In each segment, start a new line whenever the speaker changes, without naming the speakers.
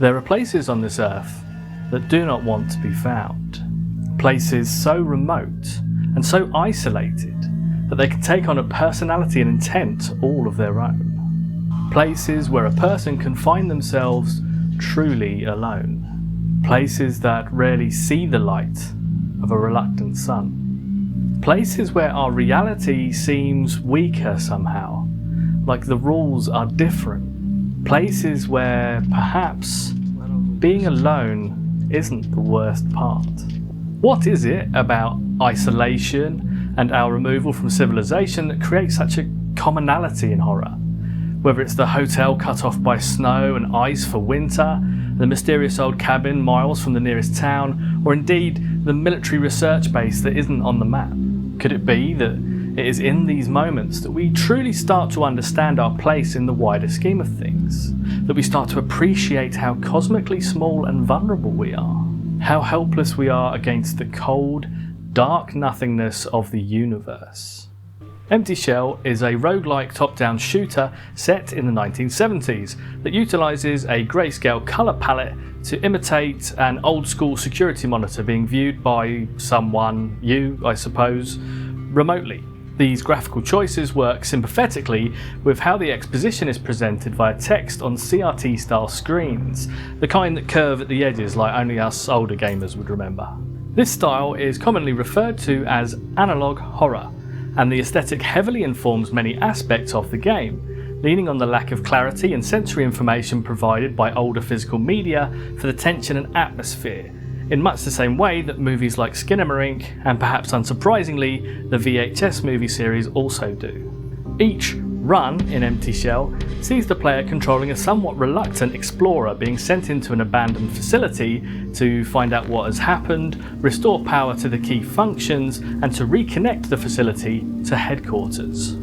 There are places on this earth that do not want to be found. Places so remote and so isolated that they can take on a personality and intent all of their own. Places where a person can find themselves truly alone. Places that rarely see the light of a reluctant sun. Places where our reality seems weaker somehow, like the rules are different. Places where perhaps being alone isn't the worst part. What is it about isolation and our removal from civilization that creates such a commonality in horror? Whether it's the hotel cut off by snow and ice for winter, the mysterious old cabin miles from the nearest town, or indeed the military research base that isn't on the map. Could it be that it is in these moments that we truly start to understand our place in the wider scheme of things? That we start to appreciate how cosmically small and vulnerable we are? How helpless we are against the cold, dark nothingness of the universe? Empty Shell is a roguelike top-down shooter set in the 1970s that utilises a grayscale colour palette to imitate an old-school security monitor being viewed by someone, you I suppose, remotely. These graphical choices work sympathetically with how the exposition is presented via text on CRT-style screens, the kind that curve at the edges like only us older gamers would remember. This style is commonly referred to as analog horror, and the aesthetic heavily informs many aspects of the game, leaning on the lack of clarity and sensory information provided by older physical media for the tension and atmosphere, in much the same way that movies like Skinamarink, and perhaps unsurprisingly, the VHS movie series also do. Each run in Empty Shell sees the player controlling a somewhat reluctant explorer being sent into an abandoned facility to find out what has happened, restore power to the key functions, and to reconnect the facility to headquarters.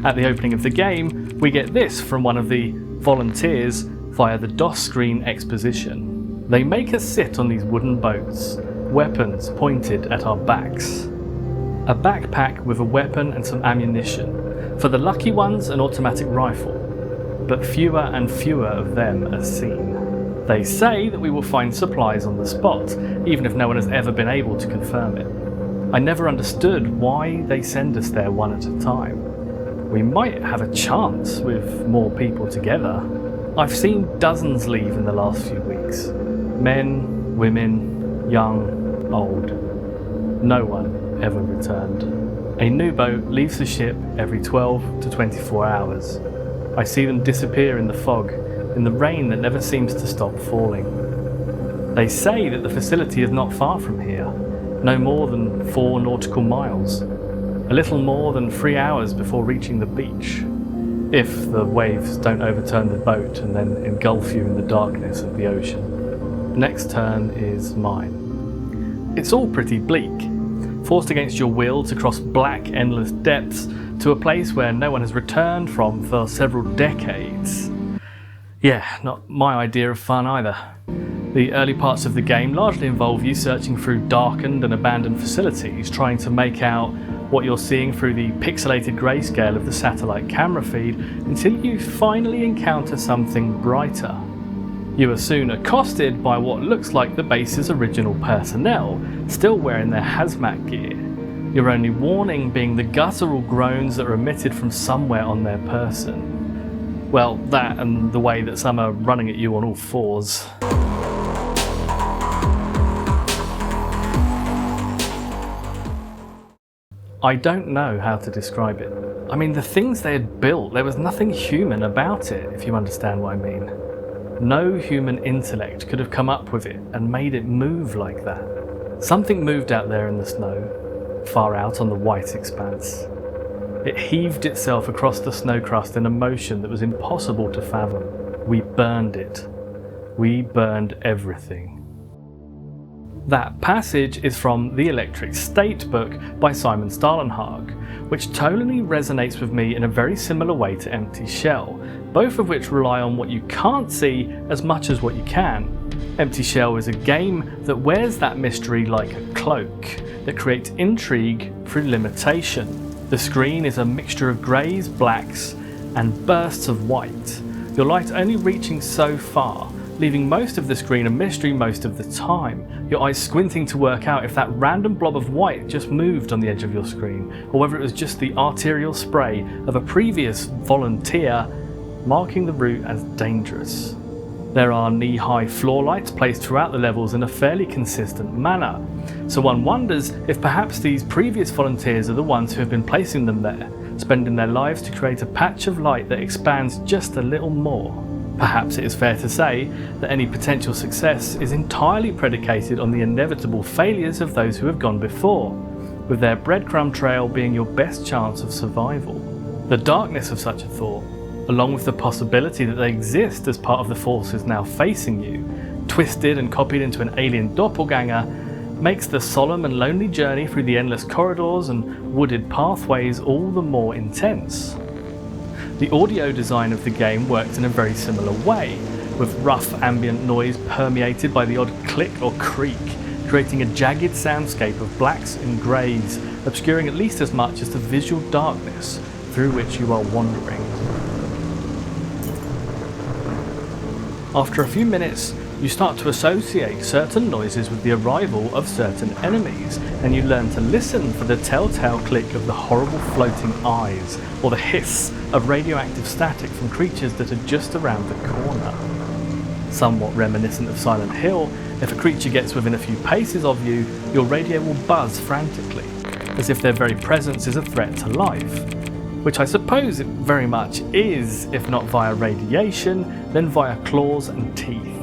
At the opening of the game, we get this from one of the volunteers via the DOS screen exposition. They make us sit on these wooden boats, weapons pointed at our backs. A backpack with a weapon and some ammunition. For the lucky ones, an automatic rifle, but fewer and fewer of them are seen. They say that we will find supplies on the spot, even if no one has ever been able to confirm it. I never understood why they send us there one at a time. We might have a chance with more people together. I've seen dozens leave in the last few weeks. Men, women, young, old. No one ever returned. A new boat leaves the ship every 12 to 24 hours. I see them disappear in the fog, in the rain that never seems to stop falling. They say that the facility is not far from here, no more than 4 nautical miles, a little more than 3 hours before reaching the beach, if the waves don't overturn the boat and then engulf you in the darkness of the ocean. The next turn is mine. It's all pretty bleak. Forced against your will to cross black, endless depths to a place where no one has returned from for several decades. Yeah, not my idea of fun either. The early parts of the game largely involve you searching through darkened and abandoned facilities, trying to make out what you're seeing through the pixelated grayscale of the satellite camera feed until you finally encounter something brighter. You are soon accosted by what looks like the base's original personnel, still wearing their hazmat gear. Your only warning being the guttural groans that are emitted from somewhere on their person. Well, that and the way that some are running at you on all fours. I don't know how to describe it. I mean, the things they had built, there was nothing human about it, if you understand what I mean. No human intellect could have come up with it and made it move like that. Something moved out there in the snow, far out on the white expanse. It heaved itself across the snow crust in a motion that was impossible to fathom. We burned it. We burned everything. That passage is from The Electric State book by Simon Stalenhag, which tonally resonates with me in a very similar way to Empty Shell, both of which rely on what you can't see as much as what you can. Empty Shell is a game that wears that mystery like a cloak, that creates intrigue through limitation. The screen is a mixture of greys, blacks, and bursts of white, your light only reaching so far leaving most of the screen a mystery most of the time, your eyes squinting to work out if that random blob of white just moved on the edge of your screen, or whether it was just the arterial spray of a previous volunteer marking the route as dangerous. There are knee-high floor lights placed throughout the levels in a fairly consistent manner, so one wonders if perhaps these previous volunteers are the ones who have been placing them there, spending their lives to create a patch of light that expands just a little more. Perhaps it is fair to say that any potential success is entirely predicated on the inevitable failures of those who have gone before, with their breadcrumb trail being your best chance of survival. The darkness of such a thought, along with the possibility that they exist as part of the forces now facing you, twisted and copied into an alien doppelganger, makes the solemn and lonely journey through the endless corridors and wooded pathways all the more intense. The audio design of the game works in a very similar way, with rough ambient noise permeated by the odd click or creak, creating a jagged soundscape of blacks and greys, obscuring at least as much as the visual darkness through which you are wandering. After a few minutes, you start to associate certain noises with the arrival of certain enemies, and you learn to listen for the telltale click of the horrible floating eyes, or the hiss of radioactive static from creatures that are just around the corner. Somewhat reminiscent of Silent Hill, if a creature gets within a few paces of you, your radio will buzz frantically, as if their very presence is a threat to life. Which I suppose it very much is, if not via radiation, then via claws and teeth.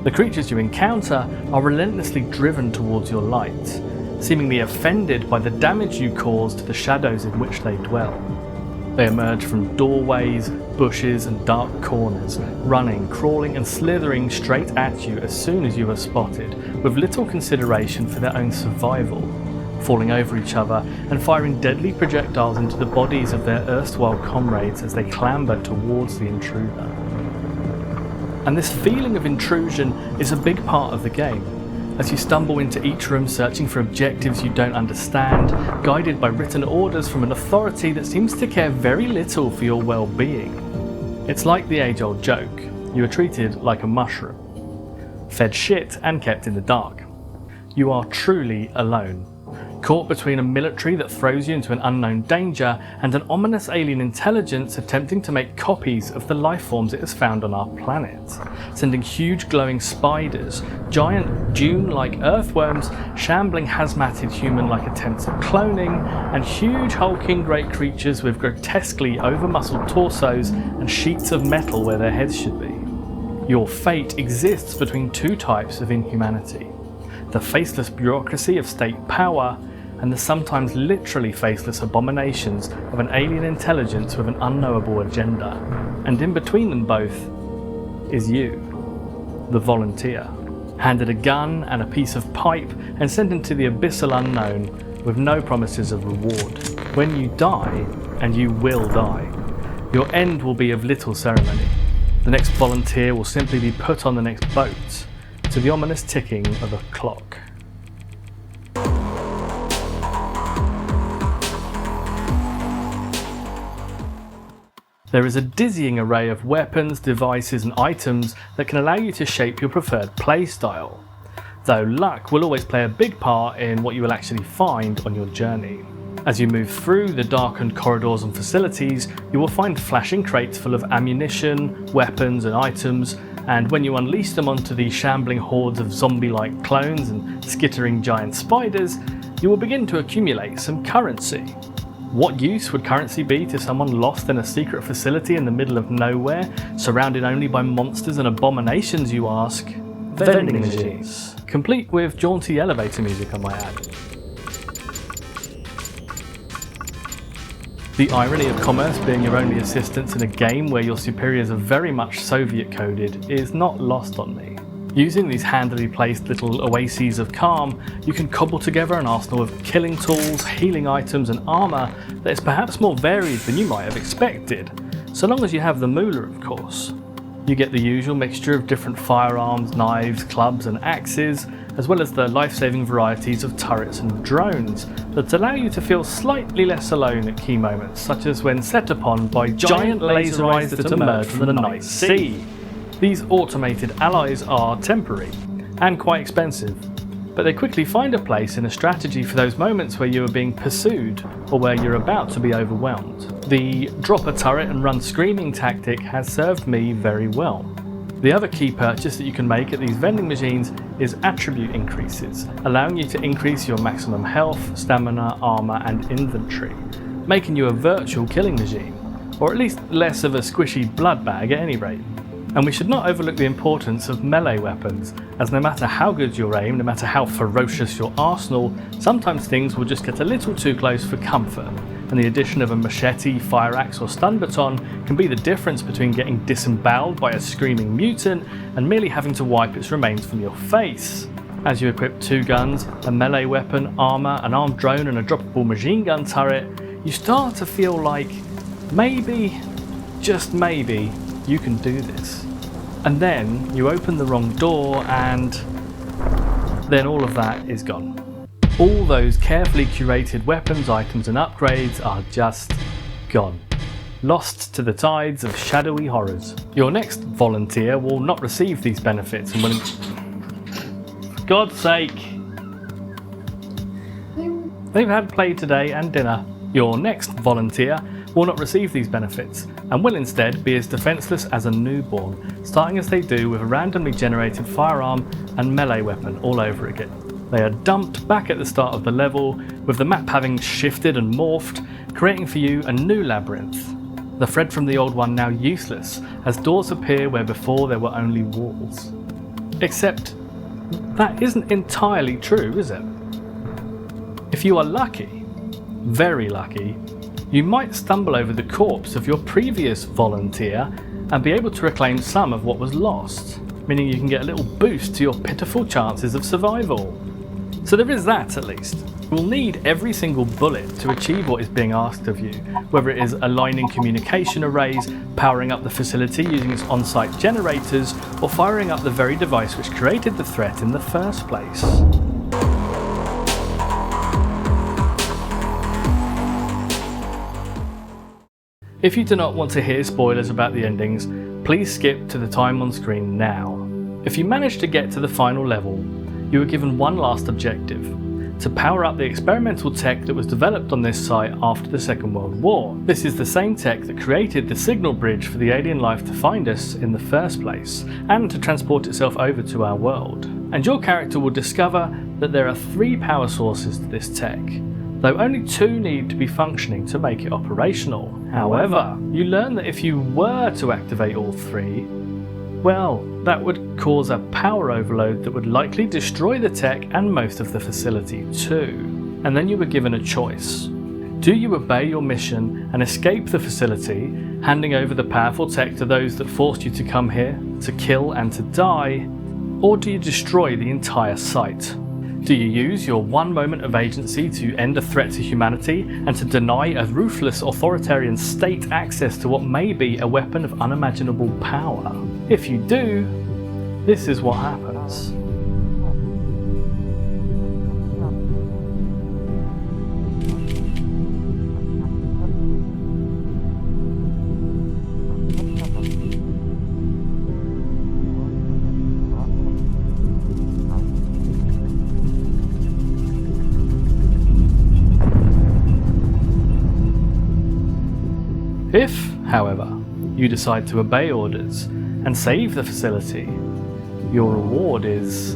The creatures you encounter are relentlessly driven towards your light, seemingly offended by the damage you cause to the shadows in which they dwell. They emerge from doorways, bushes and dark corners, running, crawling and slithering straight at you as soon as you are spotted, with little consideration for their own survival, falling over each other and firing deadly projectiles into the bodies of their erstwhile comrades as they clamber towards the intruder. And this feeling of intrusion is a big part of the game, as you stumble into each room searching for objectives you don't understand, guided by written orders from an authority that seems to care very little for your well-being. It's like the age-old joke, you are treated like a mushroom, fed shit and kept in the dark. You are truly alone, caught between a military that throws you into an unknown danger and an ominous alien intelligence attempting to make copies of the life forms it has found on our planet, sending huge glowing spiders, giant dune-like earthworms, shambling hazmated human-like attempts at cloning, and huge hulking great creatures with grotesquely over-muscled torsos and sheets of metal where their heads should be. Your fate exists between two types of inhumanity: the faceless bureaucracy of state power, and the sometimes literally faceless abominations of an alien intelligence with an unknowable agenda. And in between them both is you, the volunteer, handed a gun and a piece of pipe and sent into the abyssal unknown with no promises of reward. When you die, and you will die, your end will be of little ceremony. The next volunteer will simply be put on the next boat, to the ominous ticking of a clock. There is a dizzying array of weapons, devices and items that can allow you to shape your preferred playstyle, though luck will always play a big part in what you will actually find on your journey. As you move through the darkened corridors and facilities, you will find flashing crates full of ammunition, weapons and items, and when you unleash them onto the shambling hordes of zombie-like clones and skittering giant spiders, you will begin to accumulate some currency. What use would currency be to someone lost in a secret facility in the middle of nowhere, surrounded only by monsters and abominations, you ask? Vending machines, complete with jaunty elevator music, I might add. The irony of commerce being your only assistance in a game where your superiors are very much Soviet coded is not lost on me. Using these handily placed little oases of calm, you can cobble together an arsenal of killing tools, healing items and armour that is perhaps more varied than you might have expected, so long as you have the moolah, of course. You get the usual mixture of different firearms, knives, clubs and axes, as well as the life-saving varieties of turrets and drones that allow you to feel slightly less alone at key moments, such as when set upon by giant laser eyes that emerge from the night sea. These automated allies are temporary and quite expensive, but they quickly find a place in a strategy for those moments where you are being pursued or where you're about to be overwhelmed. The drop a turret and run screaming tactic has served me very well. The other key purchase that you can make at these vending machines is attribute increases, allowing you to increase your maximum health, stamina, armor and inventory, making you a virtual killing machine, or at least less of a squishy blood bag at any rate. And we should not overlook the importance of melee weapons, as no matter how good your aim, no matter how ferocious your arsenal, sometimes things will just get a little too close for comfort, and the addition of a machete, fire axe or stun baton can be the difference between getting disemboweled by a screaming mutant and merely having to wipe its remains from your face. As you equip 2 guns, a melee weapon, armor, an armed drone and a droppable machine gun turret, you start to feel like maybe, just maybe, you can do this. And then you open the wrong door and then all of that is gone. All those carefully curated weapons, items and upgrades are just gone. Lost to the tides of shadowy horrors. Your next volunteer will not receive these benefits and will... For God's sake! They've had play today and dinner. Your next volunteer will not receive these benefits and will instead be as defenceless as a newborn, starting as they do with a randomly generated firearm and melee weapon all over again. They are dumped back at the start of the level, with the map having shifted and morphed, creating for you a new labyrinth. The thread from the old one now useless, as doors appear where before there were only walls. Except, that isn't entirely true, is it? If you are lucky, very lucky, you might stumble over the corpse of your previous volunteer and be able to reclaim some of what was lost, meaning you can get a little boost to your pitiful chances of survival. So there is that at least. You will need every single bullet to achieve what is being asked of you, whether it is aligning communication arrays, powering up the facility using its on-site generators, or firing up the very device which created the threat in the first place. If you do not want to hear spoilers about the endings, please skip to the time on screen now. If you manage to get to the final level, you are given one last objective: to power up the experimental tech that was developed on this site after the Second World War. This is the same tech that created the signal bridge for the alien life to find us in the first place, and to transport itself over to our world. And your character will discover that there are 3 power sources to this tech, though only 2 need to be functioning to make it operational. However, you learn that if you were to activate all 3, well, that would cause a power overload that would likely destroy the tech and most of the facility too. And then you were given a choice. Do you obey your mission and escape the facility, handing over the powerful tech to those that forced you to come here, to kill and to die, or do you destroy the entire site? Do you use your one moment of agency to end a threat to humanity and to deny a ruthless authoritarian state access to what may be a weapon of unimaginable power? If you do, this is what happens. If, however, you decide to obey orders and save the facility, your reward is...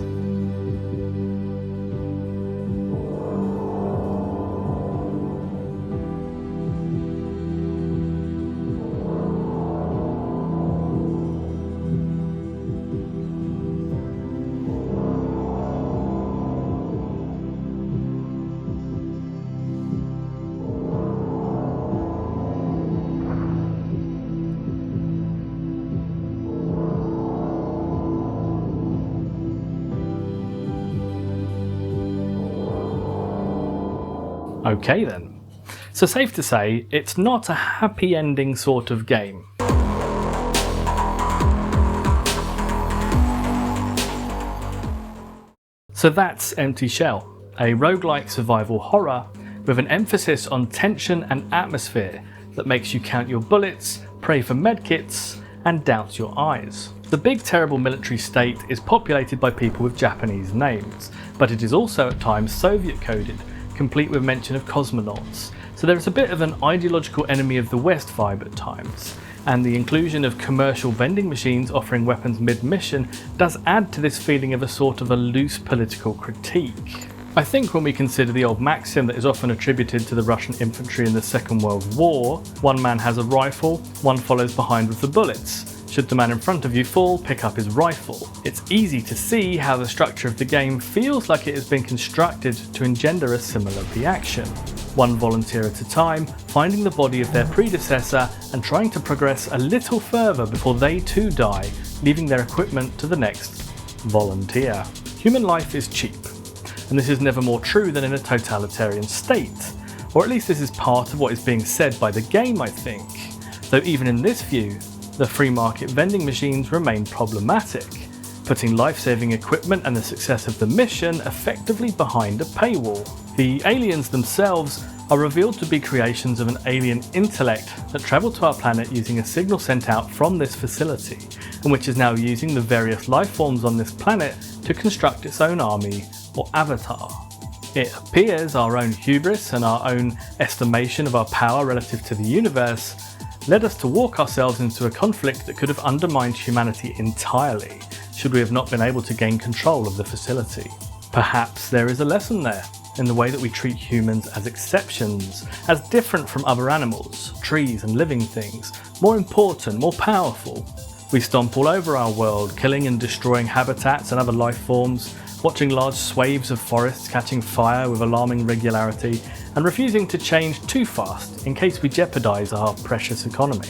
Okay then. So safe to say, it's not a happy ending sort of game. So that's Empty Shell, a roguelike survival horror with an emphasis on tension and atmosphere that makes you count your bullets, pray for medkits, and doubt your eyes. The big terrible military state is populated by people with Japanese names, but it is also at times Soviet coded, complete with mention of cosmonauts. So there is a bit of an ideological enemy of the West vibe at times, and the inclusion of commercial vending machines offering weapons mid-mission does add to this feeling of a sort of a loose political critique. I think when we consider the old maxim that is often attributed to the Russian infantry in the Second World War, one man has a rifle, one follows behind with the bullets. Should the man in front of you fall, pick up his rifle. It's easy to see how the structure of the game feels like it has been constructed to engender a similar reaction. One volunteer at a time, finding the body of their predecessor and trying to progress a little further before they too die, leaving their equipment to the next volunteer. Human life is cheap, and this is never more true than in a totalitarian state. Or at least this is part of what is being said by the game, I think. Though even in this view, the free market vending machines remain problematic, putting life-saving equipment and the success of the mission effectively behind a paywall. The aliens themselves are revealed to be creations of an alien intellect that travelled to our planet using a signal sent out from this facility, and which is now using the various life forms on this planet to construct its own army or avatar. It appears our own hubris and our own estimation of our power relative to the universe led us to walk ourselves into a conflict that could have undermined humanity entirely, should we have not been able to gain control of the facility. Perhaps there is a lesson there, in the way that we treat humans as exceptions, as different from other animals, trees and living things, more important, more powerful. We stomp all over our world, killing and destroying habitats and other life forms, watching large swathes of forests catching fire with alarming regularity, and refusing to change too fast in case we jeopardise our precious economy.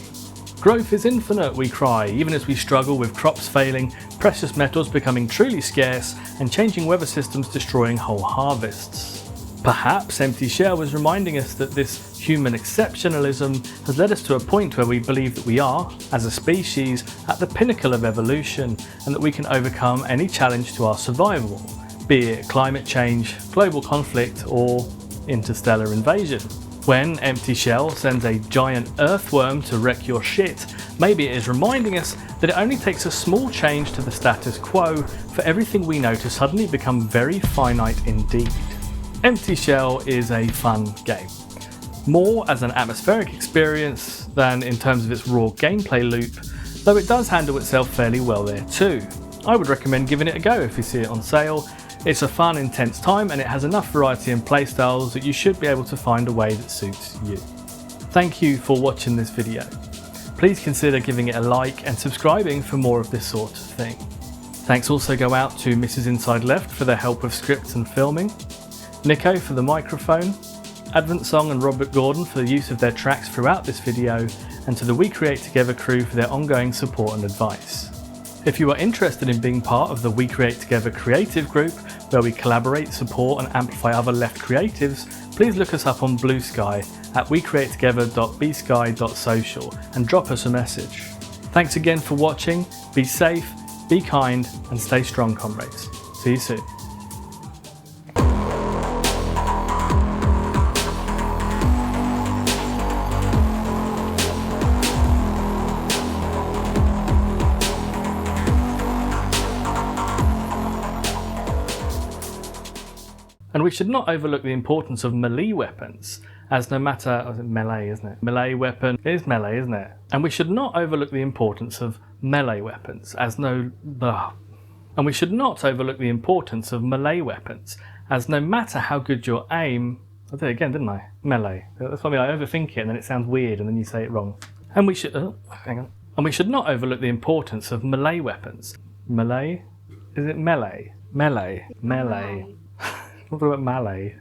Growth is infinite, we cry, even as we struggle with crops failing, precious metals becoming truly scarce, and changing weather systems destroying whole harvests. Perhaps Empty Shell was reminding us that this human exceptionalism has led us to a point where we believe that we are, as a species, at the pinnacle of evolution, and that we can overcome any challenge to our survival, be it climate change, global conflict, or interstellar invasion. When Empty Shell sends a giant earthworm to wreck your shit, maybe it is reminding us that it only takes a small change to the status quo for everything we know to suddenly become very finite indeed. Empty Shell is a fun game, more as an atmospheric experience than in terms of its raw gameplay loop, though it does handle itself fairly well there too. I would recommend giving it a go if you see it on sale. It's a fun, intense time, and it has enough variety in playstyles that you should be able to find a way that suits you. Thank you for watching this video. Please consider giving it a like and subscribing for more of this sort of thing. Thanks also go out to Mrs. InsideLeft for their help with scripts and filming, Nicko for the microphone, Adventsong and Robert Gordon for the use of their tracks throughout this video, and to the WeCreateTogether crew for their ongoing support and advice. If you are interested in being part of the WeCreateTogether creative group, where we collaborate, support and amplify other left creatives, please look us up on Blue Sky at WeCreateTogether.bsky.social and drop us a message. Thanks again for watching, be safe, be kind and stay strong, comrades. See you soon. And we should not overlook the importance of melee weapons, as no matter... Oh, melee, isn't it? Melee weapon. It is melee, isn't it? And we should not overlook the importance of melee weapons, as no... And we should not overlook the importance of melee weapons, as no matter how good your aim... I did it again, didn't I? Melee. That's what I mean, I overthink it and then it sounds weird and then you say it wrong. And we should... hang on. And we should not overlook the importance of melee weapons. Melee? Is it melee? Melee. Melee. What about Malay?